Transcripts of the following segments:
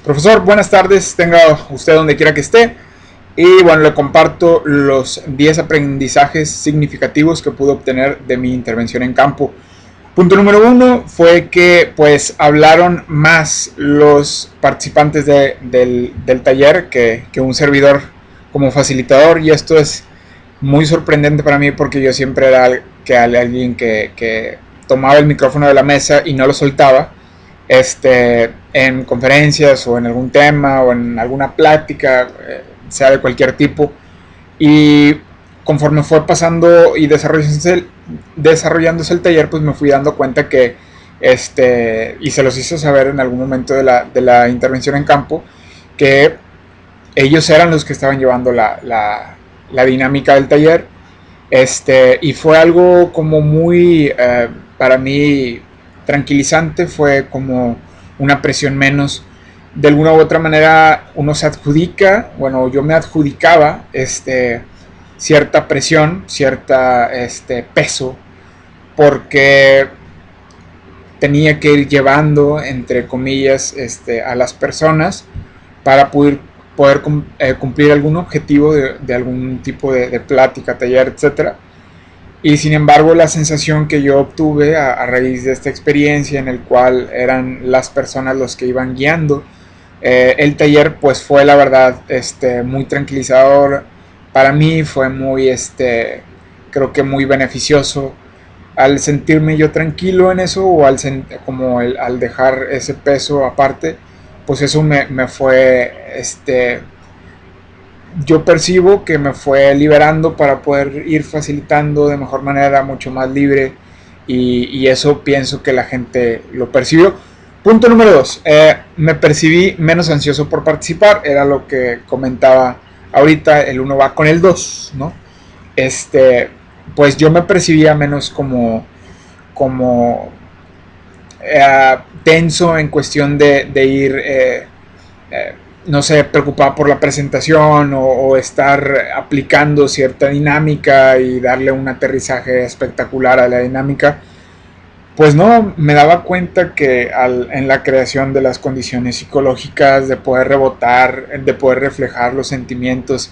Profesor, buenas tardes, tenga usted donde quiera que esté. Y bueno, le comparto los 10 aprendizajes significativos que pude obtener de mi intervención en campo. Punto número 1 fue que pues hablaron más los participantes del taller que un servidor como facilitador, y esto es muy sorprendente para mí porque yo siempre era alguien que tomaba el micrófono de la mesa y no lo soltaba en conferencias o en algún tema o en alguna plática, sea de cualquier tipo. Y conforme fue pasando y desarrollándose el taller, pues me fui dando cuenta que, y se los hice saber en algún momento de la intervención en campo, que ellos eran los que estaban llevando la dinámica del taller. Y fue algo como muy, para mí, tranquilizante. Fue como una presión menos. De alguna u otra manera uno se adjudica, bueno, yo me adjudicaba cierta presión, cierta peso, porque tenía que ir llevando, entre comillas, a las personas para poder cumplir algún objetivo de algún tipo de plática, taller, etcétera. Y sin embargo, la sensación que yo obtuve a raíz de esta experiencia, en el cual eran las personas los que iban guiando el taller, pues fue la verdad muy tranquilizador para mí. Fue muy, creo que muy beneficioso al sentirme yo tranquilo en eso, o al dejar ese peso aparte. Pues eso me fue, yo percibo que me fue liberando para poder ir facilitando de mejor manera, mucho más libre, y eso pienso que la gente lo percibió. Punto número 2, me percibí menos ansioso por participar. Era lo que comentaba ahorita, el 1 va con el 2, ¿no? Pues yo me percibía menos como tenso en cuestión de ir, no sé, preocupado por la presentación, o estar aplicando cierta dinámica y darle un aterrizaje espectacular a la dinámica. Pues no, me daba cuenta que en la creación de las condiciones psicológicas, de poder rebotar, de poder reflejar los sentimientos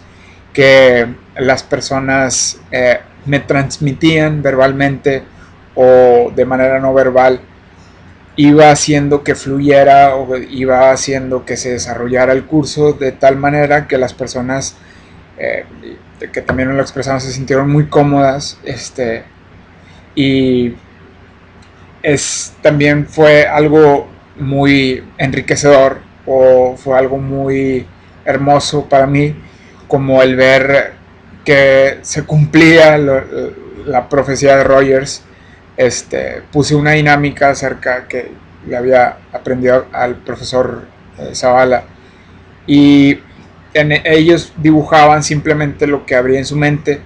que las personas me transmitían verbalmente o de manera no verbal, iba haciendo que fluyera, o iba haciendo que se desarrollara el curso de tal manera que las personas que también lo expresaron se sintieron muy cómodas, y también fue algo muy enriquecedor, o fue algo muy hermoso para mí, como el ver que se cumplía la profecía de Rogers. Puse una dinámica acerca que le había aprendido al profesor Zavala, y ellos dibujaban simplemente lo que habría en su mente,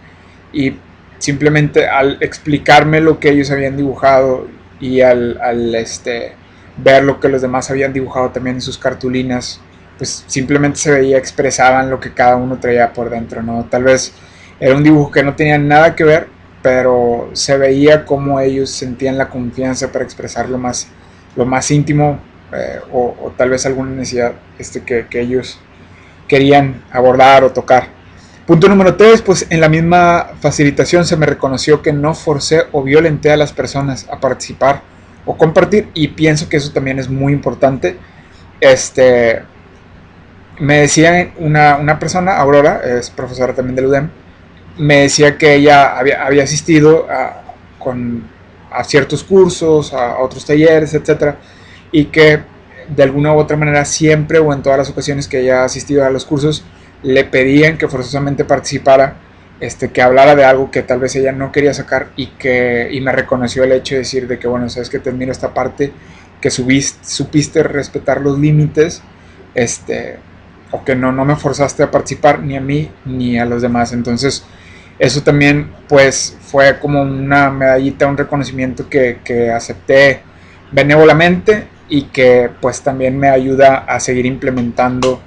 y simplemente al explicarme lo que ellos habían dibujado, y al ver lo que los demás habían dibujado también en sus cartulinas, pues simplemente se veía, expresaban lo que cada uno traía por dentro, ¿no? Tal vez era un dibujo que no tenía nada que ver, pero se veía cómo ellos sentían la confianza para expresar lo más íntimo, o tal vez alguna necesidad que ellos querían abordar o tocar. Punto número 3, pues en la misma facilitación se me reconoció que no forcé o violenté a las personas a participar o compartir, y pienso que eso también es muy importante. Me decía una persona, Aurora, es profesora también del UDEM, me decía que ella había asistido a ciertos cursos, a otros talleres, etcétera, y que de alguna u otra manera siempre, o en todas las ocasiones que ella ha asistido a los cursos, le pedían que forzosamente participara, que hablara de algo que tal vez ella no quería sacar, y me reconoció el hecho de decir de que, bueno, sabes que te admiro esta parte, que supiste respetar los límites, o que no me forzaste a participar, ni a mí ni a los demás. Entonces eso también pues fue como una medallita, un reconocimiento que acepté benévolamente, y que pues también me ayuda a seguir implementando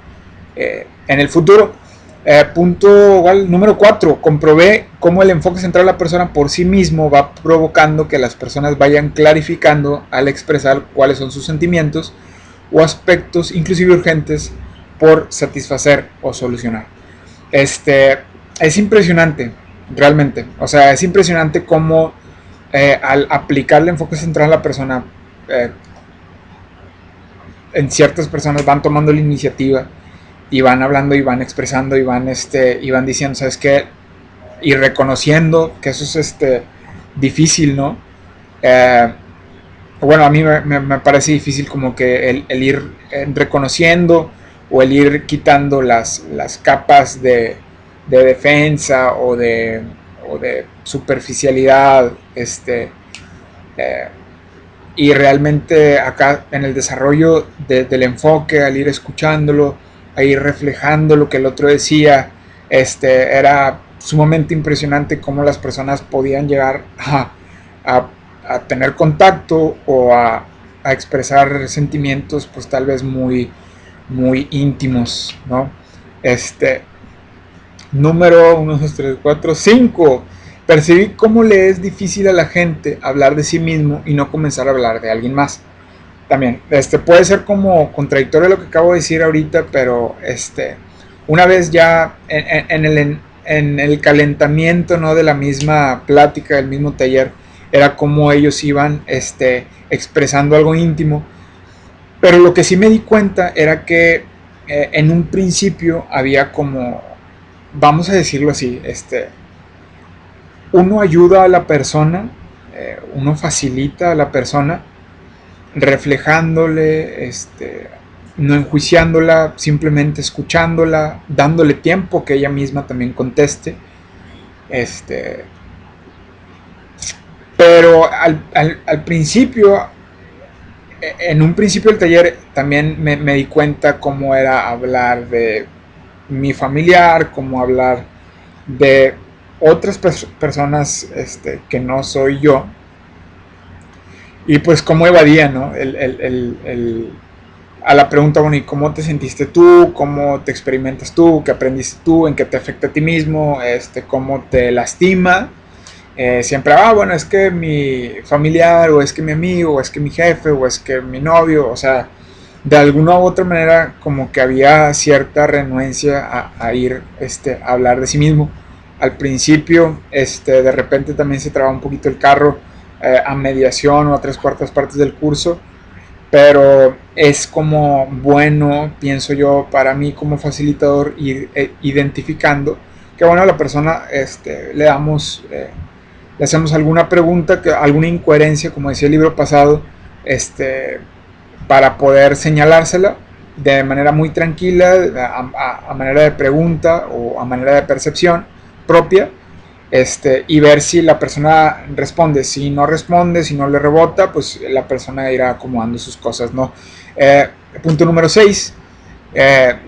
en el futuro. Punto igual, número 4, comprobé cómo el enfoque central de la persona por sí mismo va provocando que las personas vayan clarificando al expresar cuáles son sus sentimientos, o aspectos inclusive urgentes por satisfacer o solucionar. Es impresionante, realmente. O sea, es impresionante cómo al aplicar el enfoque central a la persona, en ciertas personas van tomando la iniciativa y van hablando y van expresando y van diciendo, ¿sabes qué? Y reconociendo que eso es difícil, ¿no? Bueno, a mí me parece difícil como que el ir reconociendo o el ir quitando las capas de defensa o de superficialidad, y realmente acá en el desarrollo del enfoque, al ir escuchándolo, a ir reflejando lo que el otro decía, era sumamente impresionante cómo las personas podían llegar a tener contacto o a expresar sentimientos pues tal vez muy, muy íntimos, ¿no? Número 1, 2, 3, 4, 5. Percibí cómo le es difícil a la gente hablar de sí mismo y no comenzar a hablar de alguien más. También, puede ser como contradictorio lo que acabo de decir ahorita, pero una vez ya en el calentamiento, ¿no?, de la misma plática, del mismo taller, era como ellos iban expresando algo íntimo. Pero lo que sí me di cuenta era que en un principio había como, vamos a decirlo así, uno ayuda a la persona, uno facilita a la persona, reflejándole, no enjuiciándola, simplemente escuchándola, dándole tiempo que ella misma también conteste. Pero al principio, en un principio del taller, también me di cuenta cómo era hablar de mi familiar, cómo hablar de otras personas que no soy yo, y pues cómo evadía, ¿no? A la pregunta, bueno, ¿y cómo te sentiste tú? ¿Cómo te experimentas tú? ¿Qué aprendiste tú? ¿En qué te afecta a ti mismo? ¿Cómo te lastima? Siempre, bueno, es que mi familiar, o es que mi amigo, o es que mi jefe, o es que mi novio, o sea, de alguna u otra manera como que había cierta renuencia a ir a hablar de sí mismo. Al principio, de repente también se traba un poquito el carro a mediación o a 3/4 partes del curso, pero es como bueno, pienso yo, para mí como facilitador, ir identificando que, bueno, a la persona le damos... le hacemos alguna pregunta, alguna incoherencia, como decía el libro pasado, para poder señalársela de manera muy tranquila, a manera de pregunta o a manera de percepción propia, y ver si la persona responde. Si no responde, si no le rebota, pues la persona irá acomodando sus cosas, ¿no? Punto número 6.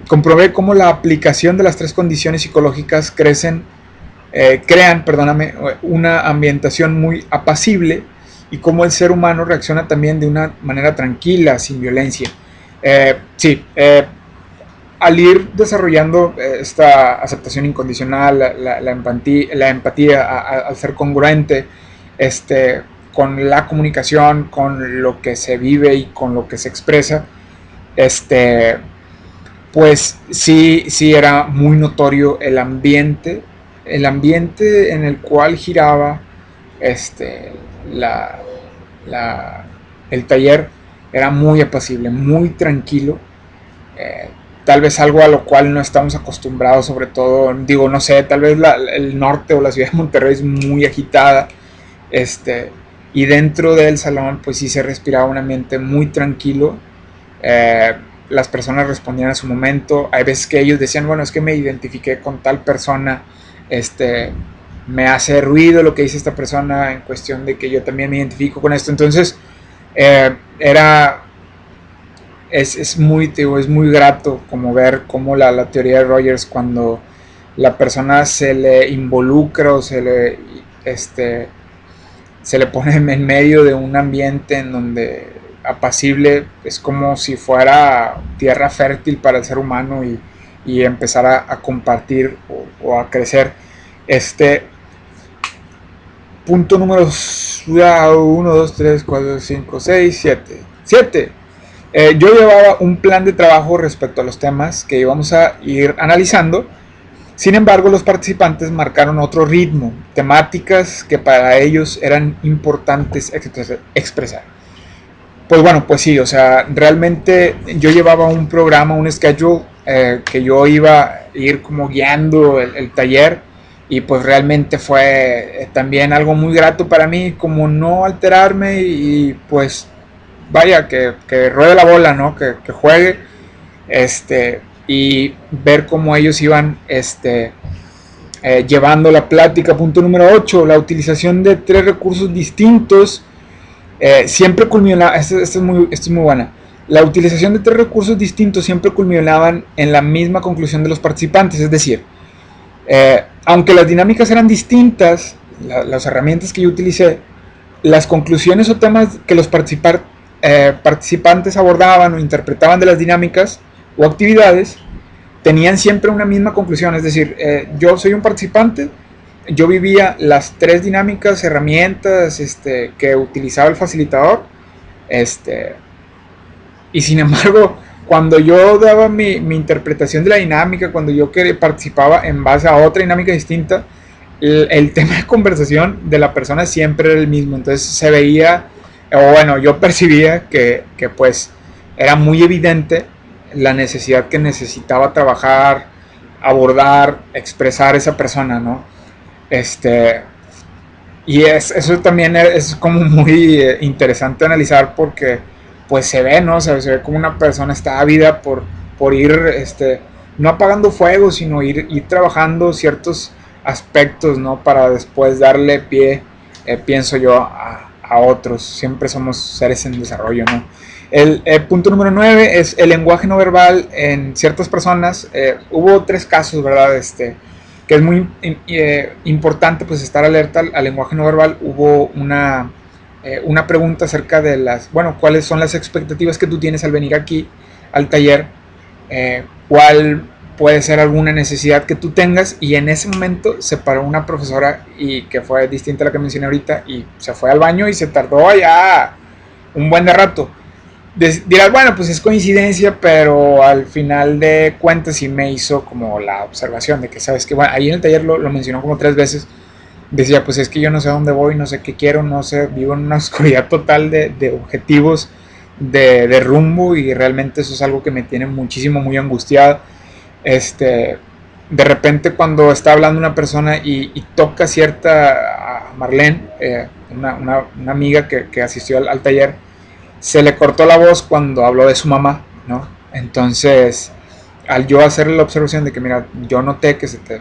Comprobé cómo la aplicación de las 3 condiciones psicológicas crean una ambientación muy apacible, y cómo el ser humano reacciona también de una manera tranquila, sin violencia. Al ir desarrollando esta aceptación incondicional, la empatía, al ser congruente con la comunicación, con lo que se vive y con lo que se expresa, pues sí era muy notorio el ambiente en el cual giraba el taller. Era muy apacible, muy tranquilo, tal vez algo a lo cual no estamos acostumbrados, sobre todo, digo, no sé, tal vez el norte o la ciudad de Monterrey es muy agitada, y dentro del salón pues sí se respiraba un ambiente muy tranquilo. Las personas respondían a su momento. Hay veces que ellos decían, bueno, es que me identifiqué con tal persona, me hace ruido lo que dice esta persona, en cuestión de que yo también me identifico con esto. Entonces es muy grato como ver cómo la teoría de Rogers, cuando la persona se le involucra o se le pone en medio de un ambiente en donde apacible, es como si fuera tierra fértil para el ser humano, y empezar a compartir o a crecer. Punto número 1, 2, 3, 4, 5, 6, 7. Yo llevaba un plan de trabajo respecto a los temas que íbamos a ir analizando. Sin embargo, los participantes marcaron otro ritmo, temáticas que para ellos eran importantes expresar. Pues bueno, pues sí, o sea, realmente yo llevaba un programa, un schedule que yo iba a ir como guiando el taller, y pues realmente fue también algo muy grato para mí, como no alterarme y pues vaya, que ruede la bola, ¿no? Que juegue, y ver cómo ellos iban, llevando la plática. Punto número 8, la utilización de 3 recursos distintos siempre culminaba, esto es muy buena, la utilización de 3 recursos distintos siempre culminaban en la misma conclusión de los participantes, es decir, aunque las dinámicas eran distintas, las herramientas que yo utilicé, las conclusiones o temas que los participantes abordaban o interpretaban de las dinámicas o actividades tenían siempre una misma conclusión. Es decir, yo soy un participante, yo vivía las 3 dinámicas, herramientas que utilizaba el facilitador, y sin embargo, cuando yo daba mi interpretación de la dinámica, cuando yo participaba en base a otra dinámica distinta, el tema de conversación de la persona siempre era el mismo. Entonces se veía, o bueno, yo percibía que pues era muy evidente la necesidad que necesitaba trabajar, abordar, expresar esa persona, ¿no? Y eso también es como muy interesante analizar, porque pues se ve, ¿no? Se ve como una persona está ávida por ir, no apagando fuego, sino ir trabajando ciertos aspectos, ¿no? Para después darle pie, pienso yo, a otros. Siempre somos seres en desarrollo, ¿no? El punto número 9 es el lenguaje no verbal en ciertas personas. Hubo 3 casos, ¿verdad? Que es muy importante pues estar alerta al lenguaje no verbal. Hubo una pregunta acerca de cuáles son las expectativas que tú tienes al venir aquí al taller, cuál puede ser alguna necesidad que tú tengas, y en ese momento se paró una profesora y que fue distinta a la que mencioné ahorita, y se fue al baño y se tardó allá un buen de rato. Dirás, bueno, pues es coincidencia, pero al final de cuentas sí me hizo como la observación de que, sabes que, bueno, ahí en el taller lo mencionó como 3 veces. Decía, pues es que yo no sé a dónde voy, no sé qué quiero, no sé, vivo en una oscuridad total de objetivos, de rumbo, y realmente eso es algo que me tiene muchísimo, muy angustiado. De repente cuando está hablando una persona y toca a Marlene, una amiga que asistió al taller, se le cortó la voz cuando habló de su mamá, ¿no? Entonces, al yo hacerle la observación de que, mira, yo noté que se te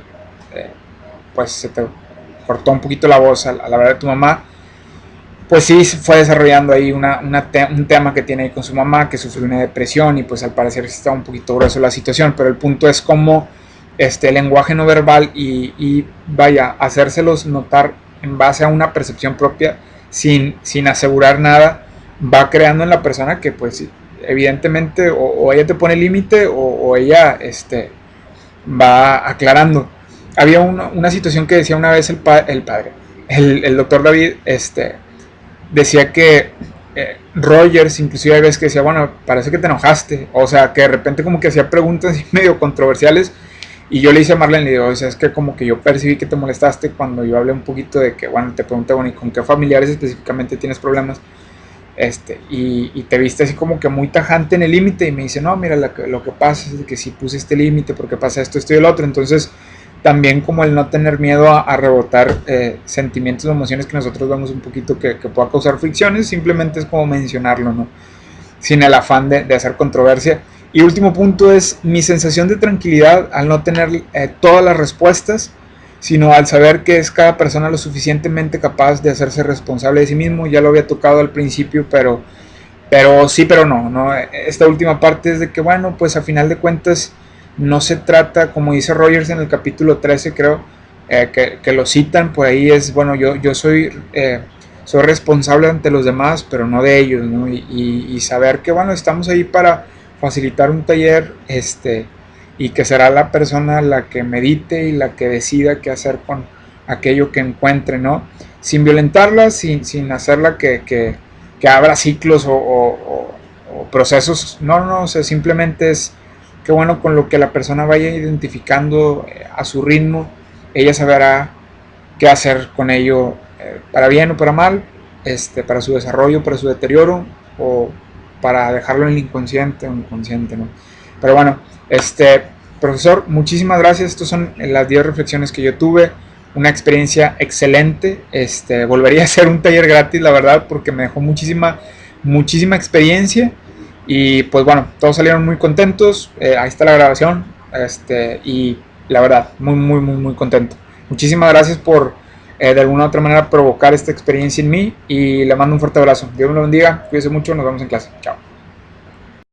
cortó un poquito la voz al hablar de tu mamá, pues sí fue desarrollando ahí un tema que tiene ahí con su mamá, que sufrió una depresión, y pues al parecer está un poquito grueso la situación. Pero el punto es cómo el lenguaje no verbal y vaya, hacérselos notar en base a una percepción propia, sin asegurar nada, va creando en la persona que pues evidentemente o ella te pone límite, o ella va aclarando. Había una situación que decía una vez el doctor David, decía que Rogers, inclusive hay veces que decía, bueno, parece que te enojaste, o sea, que de repente como que hacía preguntas medio controversiales, y yo le hice a Marlene, le digo, o sea, es que como que yo percibí que te molestaste cuando yo hablé un poquito de que, bueno, te pregunté, bueno, ¿y con qué familiares específicamente tienes problemas? Y te viste así como que muy tajante en el límite, y me dice, no, mira, lo que pasa es que si puse este límite porque pasa esto y el otro. Entonces también como el no tener miedo a rebotar sentimientos o emociones que nosotros vemos un poquito que pueda causar fricciones, simplemente es como mencionarlo, ¿no? Sin el afán de hacer controversia. Y último punto es mi sensación de tranquilidad al no tener todas las respuestas, sino al saber que es cada persona lo suficientemente capaz de hacerse responsable de sí mismo. Ya lo había tocado al principio, pero sí, pero no. Esta última parte es de que, bueno, pues a final de cuentas no se trata, como dice Rogers en el capítulo 13, creo, que lo citan por ahí, es, bueno, yo soy responsable ante los demás, pero no de ellos, ¿no? Y saber que, bueno, estamos ahí para facilitar un taller, y que será la persona la que medite y la que decida qué hacer con aquello que encuentre, ¿no? Sin violentarla, sin hacerla que abra ciclos o o procesos. No, no, o sea, simplemente es que bueno, con lo que la persona vaya identificando a su ritmo, ella sabrá qué hacer con ello, para bien o para mal, para su desarrollo, para su deterioro, o para dejarlo en el inconsciente o inconsciente, ¿no? Pero bueno, profesor, muchísimas gracias. Estas son las 10 reflexiones que yo tuve. Una experiencia excelente. Volvería a hacer un taller gratis, la verdad, porque me dejó muchísima experiencia. Y pues bueno, todos salieron muy contentos. Ahí está la grabación. Y la verdad, muy contento. Muchísimas gracias por de alguna u otra manera provocar esta experiencia en mí. Y le mando un fuerte abrazo. Dios me lo bendiga. Cuídese mucho. Nos vemos en clase. Chao.